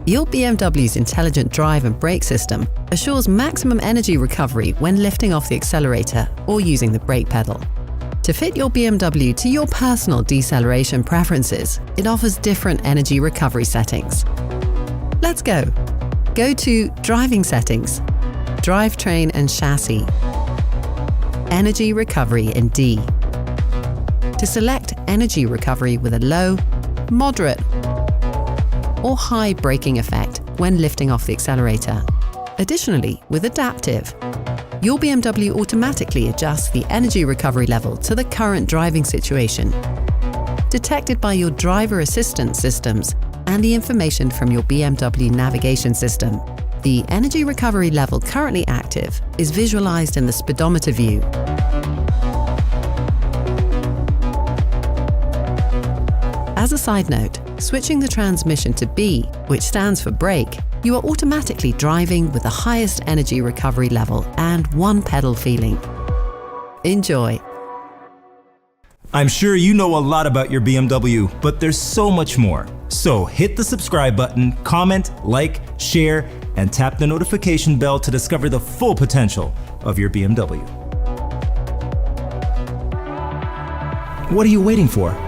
Your BMW's intelligent drive and brake system assures maximum energy recovery when lifting off the accelerator or using the brake pedal. To fit your BMW to your personal deceleration preferences, it offers different energy recovery settings. Let's go. Go to Driving Settings, Drivetrain and Chassis, Energy Recovery in D. To select energy recovery with a low, moderate, or high braking effect when lifting off the accelerator. Additionally, with Adaptive, your BMW automatically adjusts the energy recovery level to the current driving situation, detected by your driver assistance systems and the information from your BMW navigation system. The energy recovery level currently active is visualized in the speedometer view. As a side note, switching the transmission to B, which stands for brake, you are automatically driving with the highest energy recovery level and one pedal feeling. Enjoy. I'm sure you know a lot about your BMW, but there's so much more. So hit the subscribe button, comment, like, share, and tap the notification bell to discover the full potential of your BMW. What are you waiting for?